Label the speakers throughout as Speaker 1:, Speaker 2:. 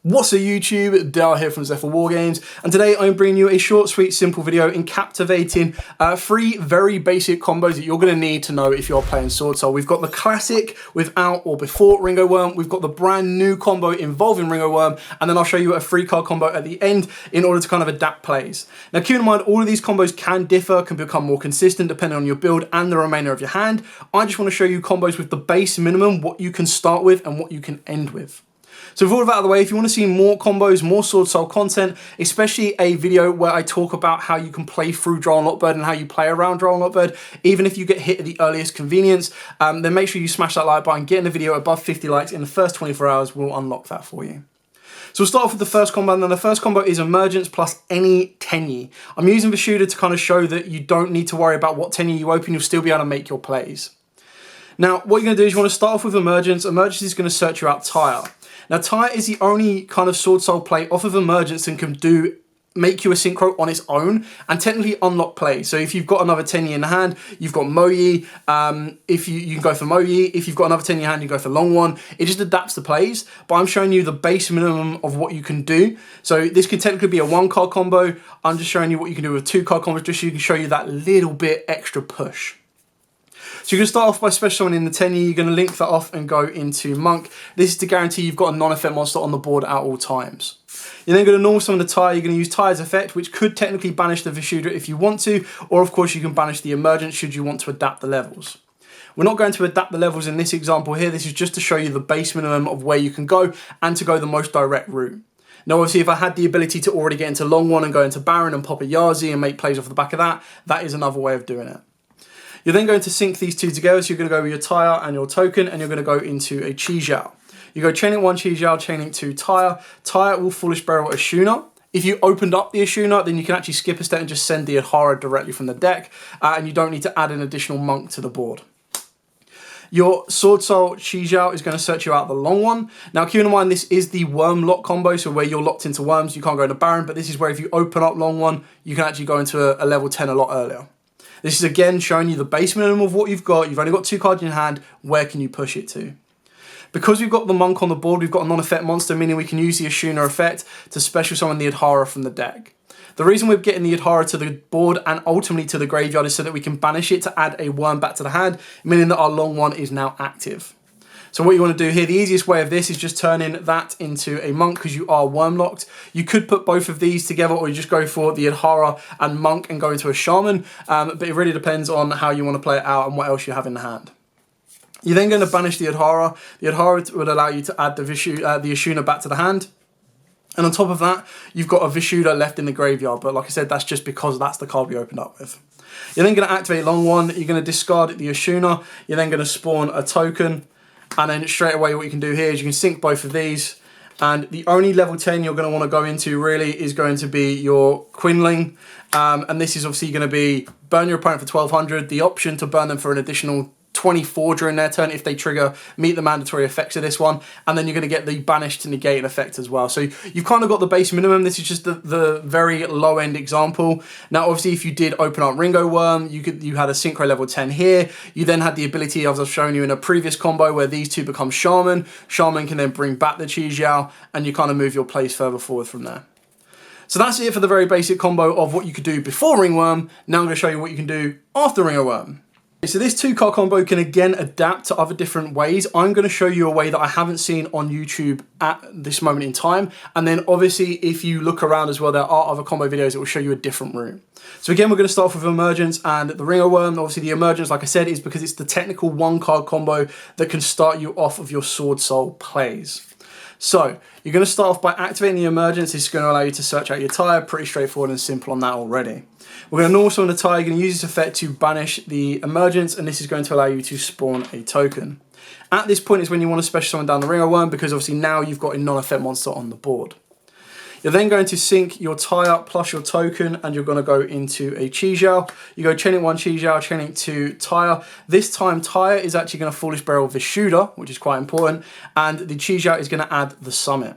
Speaker 1: What's up YouTube, Dale here from Zephyr Wargames, and today I'm bringing you a short, sweet, simple video encapsulating 3 very basic combos that you're going to need to know if you're playing Swordsoul. We've got the classic without or before Ringowurm, we've got the brand new combo involving Ringowurm, and then I'll show you a 3-card combo at the end in order to kind of adapt plays. Now keep in mind, all of these combos can differ, can become more consistent depending on your build and the remainder of your hand. I just want to show you combos with the base minimum, what you can start with and what you can end with. So with all of that out of the way, if you want to see more combos, more Swordsoul content, especially a video where I talk about how you can play through Droll and Lockbird and how you play around Droll and Lockbird, even if you get hit at the earliest convenience, then make sure you smash that like button. Getting the video above 50 likes in the first 24 hours will unlock that for you. So we'll start off with the first combo, and then the first combo is Emergence plus any tenyi. I'm using Vishuda to kind of show that you don't need to worry about what tenyi you open, you'll still be able to make your plays. Now, what you're going to do is you want to start off with Emergence. Emergence is going to search you out Tire. Now, Tire is the only kind of Swordsoul play off of Emergence and can make you a synchro on its own and technically unlock play. So if you've got another tenyi in the hand, you've got Moyi. If you can go for Moyi. If you've got another tenyi in your hand, you go for Long One. It just adapts the plays, but I'm showing you the base minimum of what you can do. So this could technically be a 1-card combo. I'm just showing you what you can do with 2-card combos, just so you can show you that little bit extra push. So you're going to start off by special summoning the tenyi. You're going to link that off and go into Monk. This is to guarantee you've got a non-effect monster on the board at all times. You're then going to normal summon the Tire. You're going to use Tire's effect, which could technically banish the Vishuda if you want to, or of course you can banish the Emergence should you want to adapt the levels. We're not going to adapt the levels in this example here. This is just to show you the base minimum of where you can go and to go the most direct route. Now obviously if I had the ability to already get into Long One and go into Baron and pop a Yazi and make plays off the back of that, that is another way of doing it. You're then going to sync these two together, so you're going to go with your Tire and your token, and you're going to go into a Yugioh. You go chaining 1 Yugioh, chaining 2 Tire. Tire will Foolish Burial Ashuna. If you opened up the Ashuna, then you can actually skip a step and just send the Adhara directly from the deck, and you don't need to add an additional Monk to the board. Your Swordsoul Yugioh is going to search you out the Long One. Now keep in mind, this is the Worm lock combo, so where you're locked into worms, you can't go into Baron, but this is where if you open up Long One, you can actually go into a level 10 a lot earlier. This is again showing you the base minimum of what you've got. You've only got 2 cards in your hand. Where can you push it to? Because we've got the Monk on the board, we've got a non-effect monster, meaning we can use the Ashuna effect to special summon the Adhara from the deck. The reason we're getting the Adhara to the board and ultimately to the graveyard is so that we can banish it to add a worm back to the hand, meaning that our Long One is now active. So what you want to do here, the easiest way of this is just turning that into a Monk because you are worm locked. You could put both of these together, or you just go for the Adhara and Monk and go into a Shaman, but it really depends on how you want to play it out and what else you have in the hand. You're then going to banish the Adhara. The Adhara would allow you to add the Ashuna back to the hand. And on top of that, you've got a Vishuda left in the graveyard, but like I said, that's just because that's the card we opened up with. You're then going to activate Long One. You're going to discard the Ashuna. You're then going to spawn a token. And then straight away what you can do here is you can sync both of these, and the only level 10 you're going to want to go into really is going to be your Quinling, and this is obviously going to be burn your opponent for 1200, the option to burn them for an additional 24 during their turn if they trigger meet the mandatory effects of this one, and then you're going to get the banish to negate effect as well. So you've kind of got the base minimum. This is just the very low end example. Now obviously if you did open up Ringowurm, you had a synchro level 10 here. You then had the ability, as I've shown you in a previous combo, where these two become Shaman. Shaman can then bring back the Yugioh, and you kind of move your plays further forward from there. So that's it for the very basic combo of what you could do before Ringowurm. Now I'm going to show you what you can do after Ringowurm. So this 2-card combo can again adapt to other different ways. I'm going to show you a way that I haven't seen on YouTube at this moment in time. And then obviously if you look around as well, there are other combo videos that will show you a different route. So again, we're going to start off with Emergence and the Ringowurm. Obviously the Emergence, like I said, is because it's the technical 1-card combo that can start you off of your Swordsoul plays. So you're going to start off by activating the Emergence. This is going to allow you to search out your Tire. Pretty straightforward and simple on that already. We're going to normal summon the Tire. You're going to use this effect to banish the Emergence, and this is going to allow you to spawn a token. At this point is when you want to special summon down the Ringowurm, because obviously now you've got a non-effect monster on the board. You're then going to sync your Tire plus your token, and you're going to go into a Yugioh. You go chaining 1 Yugioh, chaining 2 Tire. This time Tire is actually going to Foolish Burial Vishuda, which is quite important, and the Yugioh is going to add the Summit.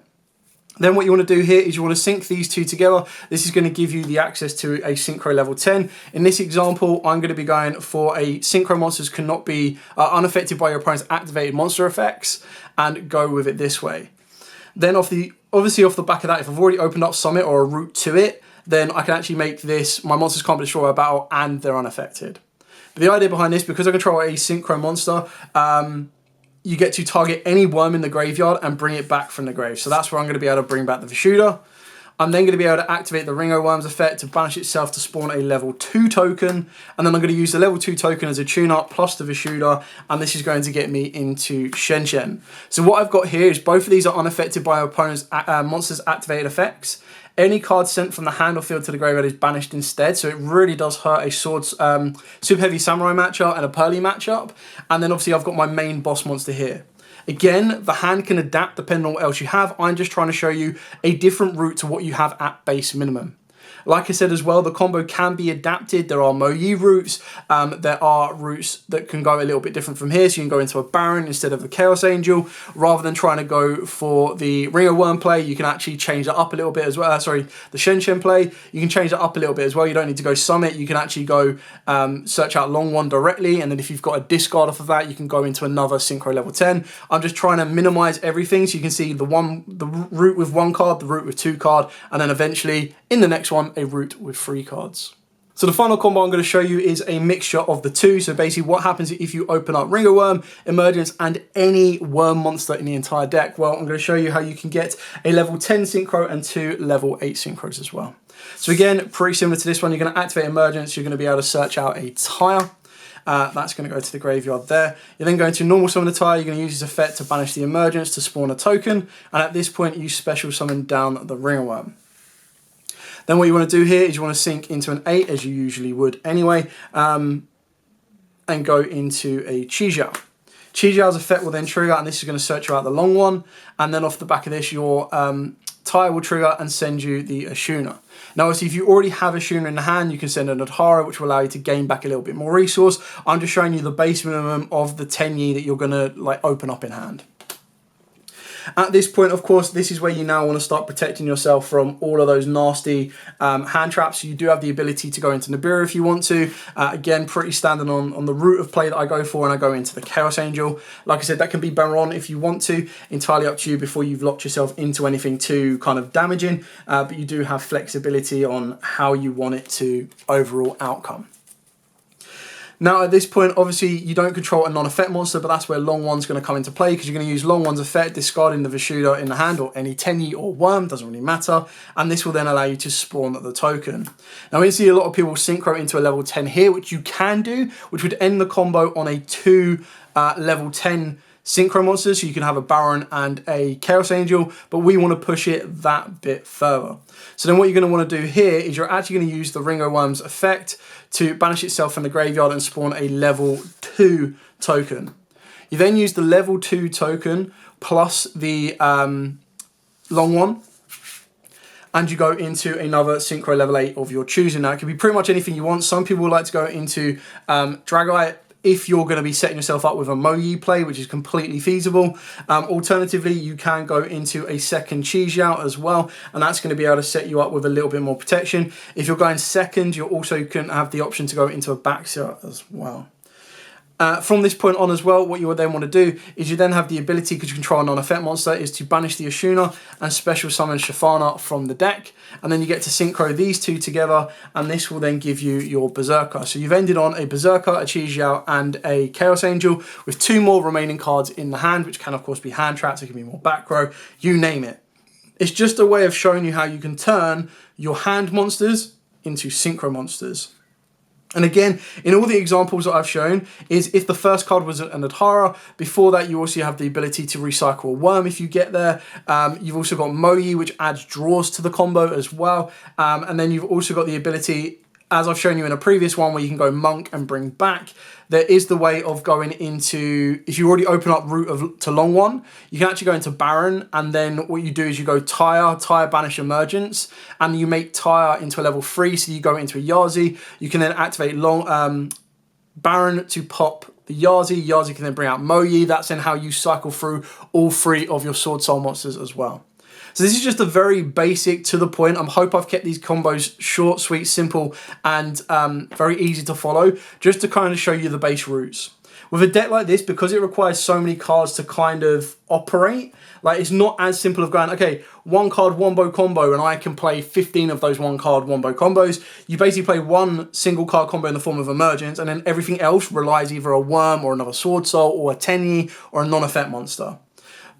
Speaker 1: Then what you want to do here is you want to sync these two together. This is going to give you the access to a Synchro level 10. In this example, I'm going to be going for a Synchro monsters cannot be unaffected by your opponent's activated monster effects, and go with it this way. Then obviously off the back of that, if I've already opened up Summit or a route to it, then I can actually make this, my monsters can't destroy a battle and they're unaffected. But the idea behind this, because I control a synchro monster, you get to target any worm in the graveyard and bring it back from the grave. So that's where I'm going to be able to bring back the Vishuda. I'm then going to be able to activate the Ringowurm's effect to banish itself to spawn a level 2 token. And then I'm going to use the level 2 token as a tune-up plus the Vishuda. And this is going to get me into Shen Shen. So what I've got here is both of these are unaffected by our opponent's monster's activated effects. Any card sent from the hand or field to the graveyard is banished instead. So it really does hurt a Super Heavy Samurai matchup and a Pearly matchup. And then obviously I've got my main boss monster here. Again, the hand can adapt depending on what else you have. I'm just trying to show you a different route to what you have at base minimum. Like I said as well, the combo can be adapted. There are Mo-Yi routes. There are routes that can go a little bit different from here. So you can go into a Baron instead of the Chaos Angel. Rather than trying to go for the Ringowurm play, you can actually change that up a little bit as well. The Shen Shen play, you can change that up a little bit as well. You don't need to go Summit. You can actually go search out Long One directly. And then if you've got a discard off of that, you can go into another Synchro level 10. I'm just trying to minimize everything. So you can see the route with 1 card, the route with 2 card, and then eventually in the next one, a route with 3 cards. So the final combo I'm going to show you is a mixture of the two. So basically what happens if you open up Ringowurm, Emergence, and any worm monster in the entire deck? Well, I'm going to show you how you can get a level 10 synchro and 2 level 8 synchros as well. So again, pretty similar to this one, you're going to activate Emergence, you're going to be able to search out a Tire. That's going to go to the graveyard there. You're then going to normal summon the Tire, you're going to use this effect to banish the Emergence to spawn a token, and at this point you special summon down the Ringowurm. Then what you want to do here is you want to sink into an 8, as you usually would anyway, and go into a Yugioh. Yugioh's effect will then trigger, and this is going to search out the Long One, and then off the back of this, your Tire will trigger and send you the Ashuna. Now, obviously, if you already have Ashuna in the hand, you can send an Adhara, which will allow you to gain back a little bit more resource. I'm just showing you the base minimum of the 10 Yi that you're going to open up in hand. At this point, of course, this is where you now want to start protecting yourself from all of those nasty hand traps. So you do have the ability to go into Nibiru if you want to. Again, pretty standard on the route of play that I go for, and I go into the Chaos Angel. Like I said, that can be Baron if you want to. Entirely up to you before you've locked yourself into anything too kind of damaging. But you do have flexibility on how you want it to overall outcome. Now at this point, obviously you don't control a non-effect monster, but that's where Long One's going to come into play, because you're going to use Long One's effect, discarding the Vishuda in the hand, or any 10 Yi or worm, doesn't really matter, and this will then allow you to spawn the token. Now we see a lot of people synchro into a level 10 here, which you can do, which would end the combo on a 2 level 10 synchro monsters, so you can have a Baron and a Chaos Angel, but we want to push it that bit further. So then what you're going to want to do here is you're actually going to use the Ringowurm's effect to banish itself from the graveyard and spawn a level 2 token. You then use the level 2 token plus the Long One, and you go into another Synchro level 8 of your choosing. Now it can be pretty much anything you want. Some people like to go into Dragite, if you're going to be setting yourself up with a Mo-Yi play, which is completely feasible. Alternatively, you can go into a second Yugioh as well, and that's going to be able to set you up with a little bit more protection. If you're going second, you also can have the option to go into a Baxia as well. From this point on as well, what you would then want to do is you then have the ability, because you control a non-effect monster, is to banish the Ashuna and special summon Shafana from the deck. And then you get to synchro these two together, and this will then give you your Berserker. So you've ended on a Berserker, a Yugioh, and a Chaos Angel with 2 more remaining cards in the hand, which can of course be hand traps, it can be more back row, you name it. It's just a way of showing you how you can turn your hand monsters into synchro monsters. And again, in all the examples that I've shown, is if the first card was an Adhara, before that you also have the ability to recycle a worm if you get there. You've also got Mo-Yi, which adds draws to the combo as well. And then you've also got the ability, as I've shown you in a previous one, where you can go Monk and bring back. There is the way of going into, if you already open up route to Long One, you can actually go into Baron, and then what you do is you go Tire, banish Emergence, and you make Tire into a level 3, so you go into a Yazi. You can then activate Baron to pop the Yazi. Yazi can then bring out Mo-Yi. That's then how you cycle through all 3 of your Swordsoul monsters as well. So this is just a very basic, to the point. I hope I've kept these combos short, sweet, simple, and very easy to follow, just to kind of show you the base routes. With a deck like this, because it requires so many cards to kind of operate, like it's not as simple of going, okay, 1 card wombo combo and I can play 15 of those 1 card wombo combos. You basically play 1 single card combo in the form of emergence, and then everything else relies either a worm or another Swordsoul or a Tenyi or a non-effect monster.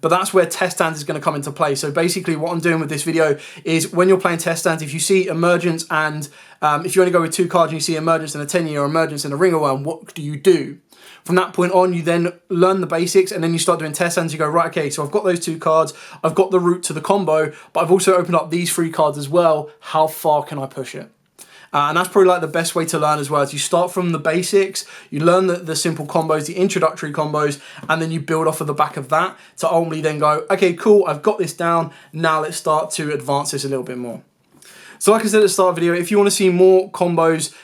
Speaker 1: But that's where test stands is going to come into play. So basically what I'm doing with this video is when you're playing test stands, if you see emergence and if you only go with 2 cards and you see emergence and a Tenyi or emergence and a Ringowurm, what do you do? From that point on, you then learn the basics and then you start doing test stands. You go, right, okay, so I've got those 2 cards, I've got the route to the combo, but I've also opened up these 3 cards as well. How far can I push it? And that's probably like the best way to learn as well. Is you start from the basics, you learn the simple combos, the introductory combos, and then you build off of the back of that to ultimately then go, okay, cool, I've got this down. Now let's start to advance this a little bit more. So like I said at the start of the video, if you want to see more combos,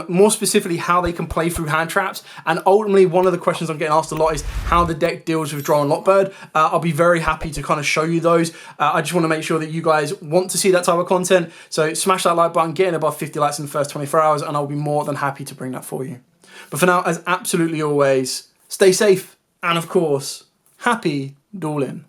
Speaker 1: more specifically how they can play through hand traps, and ultimately one of the questions I'm getting asked a lot is how the deck deals with Draw and Lockbird. I'll be very happy to kind of show you those. I just want to make sure that you guys want to see that type of content. So smash that like button, get in above 50 likes in the first 24 hours, and I'll be more than happy to bring that for you. But for now, as absolutely always, stay safe, and of course, happy dueling.